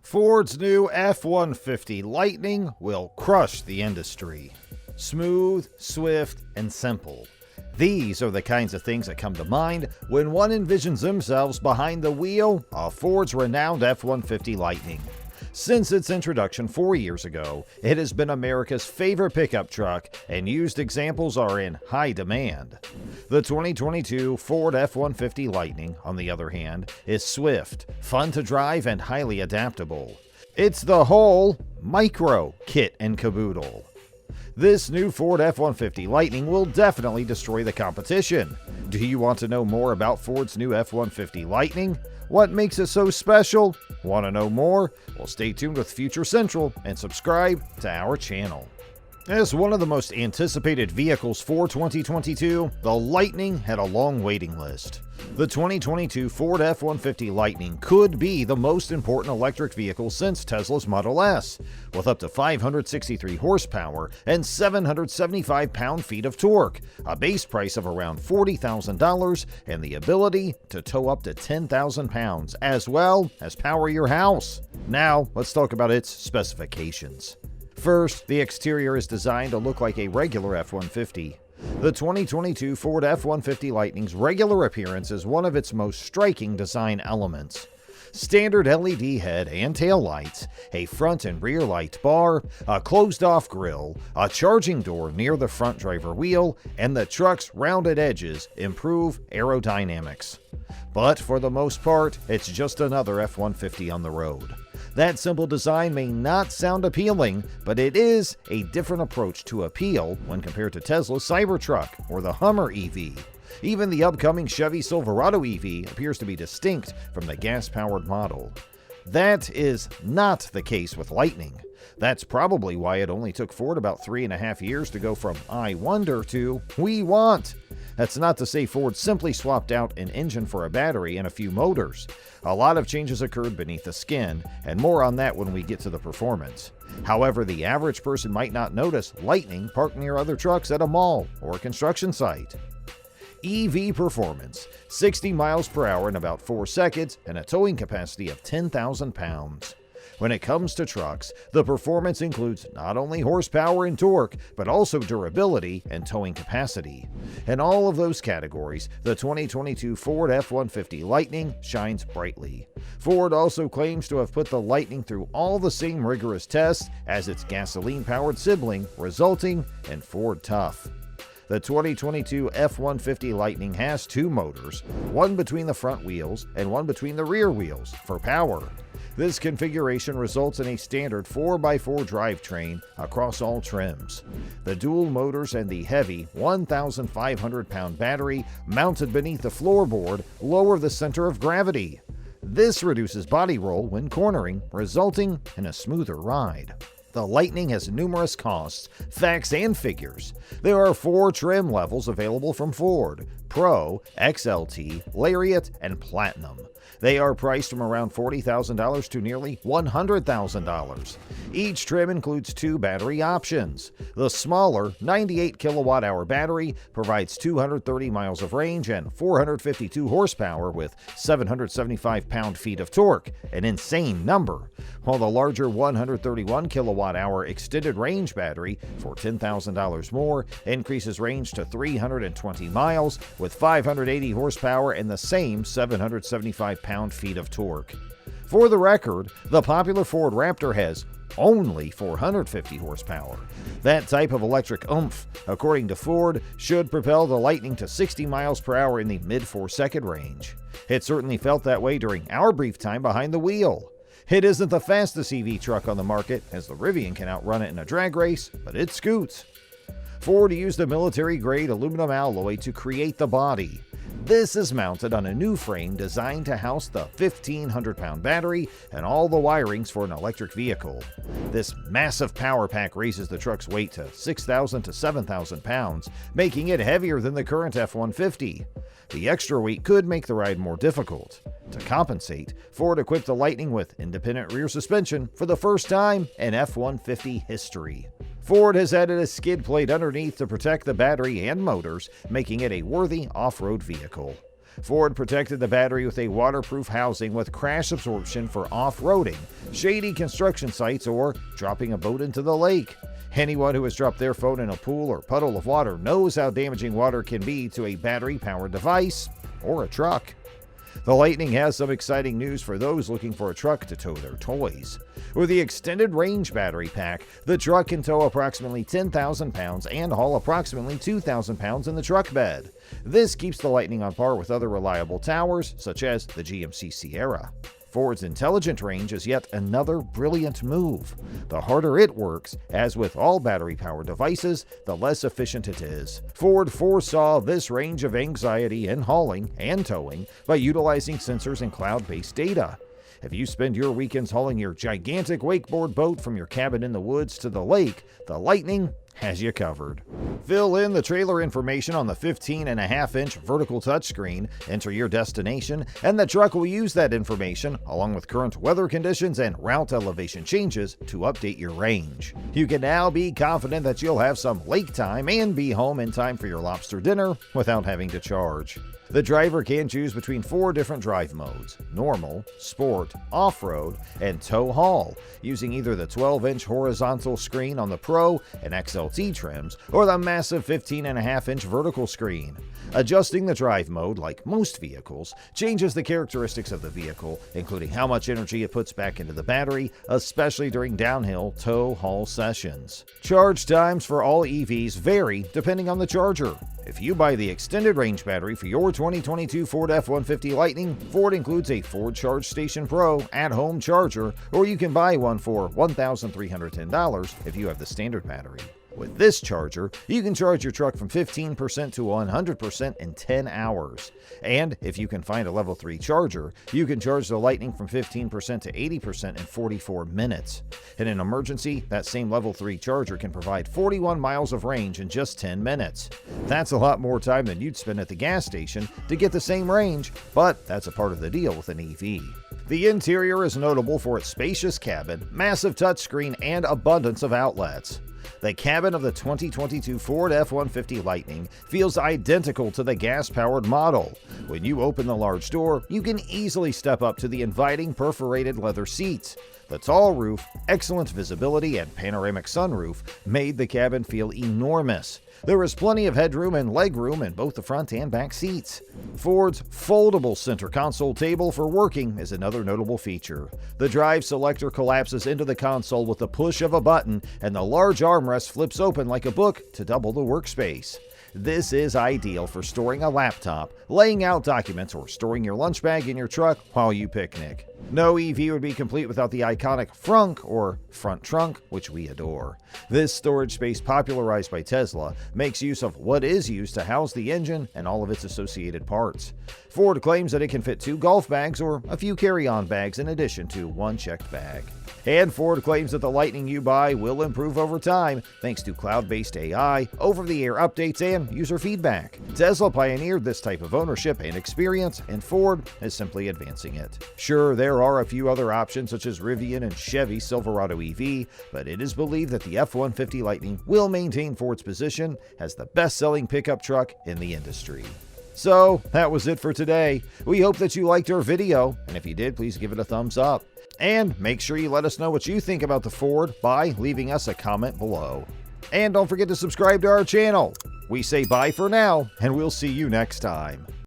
Ford's new F-150 Lightning will crush the industry. Smooth, swift, and simple. These are the kinds of things that come to mind when one envisions themselves behind the wheel of Ford's renowned F-150 Lightning. Since its introduction 4 years ago, it has been America's favorite pickup truck, and used examples are in high demand. The 2022 Ford F-150 Lightning, on the other hand, is swift, fun to drive, and highly adaptable. It's the whole micro kit and caboodle. This new Ford F-150 Lightning will definitely destroy the competition. Do you want to know more about Ford's new F-150 Lightning? What makes it so special? Want to know more? Well, stay tuned with Future Central and subscribe to our channel. As one of the most anticipated vehicles for 2022, the Lightning had a long waiting list. The 2022 Ford F-150 Lightning could be the most important electric vehicle since Tesla's Model S, with up to 563 horsepower and 775 pound-feet of torque, a base price of around $40,000, and the ability to tow up to 10,000 pounds, as well as power your house. Now, let's talk about its specifications. First, the exterior is designed to look like a regular F-150. The 2022 Ford F-150 Lightning's regular appearance is one of its most striking design elements. Standard LED head and tail lights, a front and rear light bar, a closed-off grille, a charging door near the front driver wheel, and the truck's rounded edges improve aerodynamics. But for the most part, it's just another F-150 on the road. That simple design may not sound appealing, but it is a different approach to appeal when compared to Tesla's Cybertruck or the Hummer EV. Even the upcoming Chevy Silverado EV appears to be distinct from the gas-powered model. That is not the case with Lightning. That's probably why it only took Ford about 3.5 years to go from "I wonder" to "we want." That's not to say Ford simply swapped out an engine for a battery and a few motors. A lot of changes occurred beneath the skin, and more on that when we get to the performance. However, the average person might not notice Lightning parked near other trucks at a mall or a construction site. EV performance: 60 miles per hour in about 4 seconds and a towing capacity of 10,000 pounds. When it comes to trucks, the performance includes not only horsepower and torque, but also durability and towing capacity. In all of those categories, the 2022 Ford F-150 Lightning shines brightly. Ford also claims to have put the Lightning through all the same rigorous tests as its gasoline-powered sibling, resulting in Ford Tough. The 2022 F-150 Lightning has 2 motors, one between the front wheels and one between the rear wheels, for power. This configuration results in a standard 4x4 drivetrain across all trims. The dual motors and the heavy 1,500-pound battery mounted beneath the floorboard lower the center of gravity. This reduces body roll when cornering, resulting in a smoother ride. The Lightning has numerous costs, facts, and figures. There are 4 trim levels available from Ford: Pro, XLT, Lariat, and Platinum. They are priced from around $40,000 to nearly $100,000. Each trim includes 2 battery options. The smaller 98 kilowatt-hour battery provides 230 miles of range and 452 horsepower with 775 pound-feet of torque, an insane number, while the larger 131 kilowatt-hour extended range battery, for $10,000 more, increases range to 320 miles with 580 horsepower and the same 775 pound-feet of torque. For the record, the popular Ford Raptor has only 450 horsepower. That type of electric oomph, according to Ford, should propel the Lightning to 60 miles per hour in the mid-4-second range. It certainly felt that way during our brief time behind the wheel. It isn't the fastest EV truck on the market, as the Rivian can outrun it in a drag race, but it scoots. Ford used a military-grade aluminum alloy to create the body. This is mounted on a new frame designed to house the 1,500-pound battery and all the wirings for an electric vehicle. This massive power pack raises the truck's weight to 6,000 to 7,000 pounds, making it heavier than the current F-150. The extra weight could make the ride more difficult. To compensate, Ford equipped the Lightning with independent rear suspension for the first time in F-150 history. Ford has added a skid plate underneath to protect the battery and motors, making it a worthy off-road vehicle. Ford protected the battery with a waterproof housing with crash absorption for off-roading, shady construction sites, or dropping a boat into the lake. Anyone who has dropped their phone in a pool or puddle of water knows how damaging water can be to a battery-powered device or a truck. The Lightning has some exciting news for those looking for a truck to tow their toys. With the extended range battery pack, the truck can tow approximately 10,000 pounds and haul approximately 2,000 pounds in the truck bed. This keeps the Lightning on par with other reliable towers, such as the GMC Sierra. Ford's intelligent range is yet another brilliant move. The harder it works, as with all battery-powered devices, the less efficient it is. Ford foresaw this range of anxiety in hauling and towing by utilizing sensors and cloud-based data. If you spend your weekends hauling your gigantic wakeboard boat from your cabin in the woods to the lake, the Lightning has you covered. Fill in the trailer information on the 15.5-inch vertical touchscreen, enter your destination, and the truck will use that information, along with current weather conditions and route elevation changes, to update your range. You can now be confident that you'll have some lake time and be home in time for your lobster dinner without having to charge. The driver can choose between 4 different drive modes: normal, sport, off-road, and tow-haul, using either the 12-inch horizontal screen on the Pro and XLT trims or the massive 15.5-inch vertical screen. Adjusting the drive mode, like most vehicles, changes the characteristics of the vehicle, including how much energy it puts back into the battery, especially during downhill tow-haul sessions. Charge times for all EVs vary depending on the charger. If you buy the extended range battery for your 2022 Ford F-150 Lightning, Ford includes a Ford Charge Station Pro at-home charger, or you can buy one for $1,310 if you have the standard battery. With this charger, you can charge your truck from 15% to 100% in 10 hours. And if you can find a level 3 charger, you can charge the Lightning from 15% to 80% in 44 minutes. In an emergency, that same level 3 charger can provide 41 miles of range in just 10 minutes. That's a lot more time than you'd spend at the gas station to get the same range, but that's a part of the deal with an EV. The interior is notable for its spacious cabin, massive touchscreen, and abundance of outlets. The cabin of the 2022 Ford F-150 Lightning feels identical to the gas-powered model. When you open the large door, you can easily step up to the inviting perforated leather seats. The tall roof, excellent visibility, and panoramic sunroof made the cabin feel enormous. There is plenty of headroom and legroom in both the front and back seats. Ford's foldable center console table for working is another notable feature. The drive selector collapses into the console with the push of a button, and the large armrest flips open like a book to double the workspace. This is ideal for storing a laptop, laying out documents, or storing your lunch bag in your truck while you picnic. No EV would be complete without the iconic frunk, or front trunk, which we adore. This storage space, popularized by Tesla, makes use of what is used to house the engine and all of its associated parts. Ford claims that it can fit 2 golf bags or a few carry-on bags in addition to 1 checked bag. And Ford claims that the Lightning you buy will improve over time thanks to cloud-based AI, over-the-air updates, and user feedback. Tesla pioneered this type of ownership and experience, and Ford is simply advancing it. Sure, there are a few other options such as Rivian and Chevy Silverado EV, but it is believed that the F-150 Lightning will maintain Ford's position as the best-selling pickup truck in the industry. So, that was it for today. We hope that you liked our video, and if you did, please give it a thumbs up. And make sure you let us know what you think about the Ford by leaving us a comment below. And don't forget to subscribe to our channel. We say bye for now, and we'll see you next time.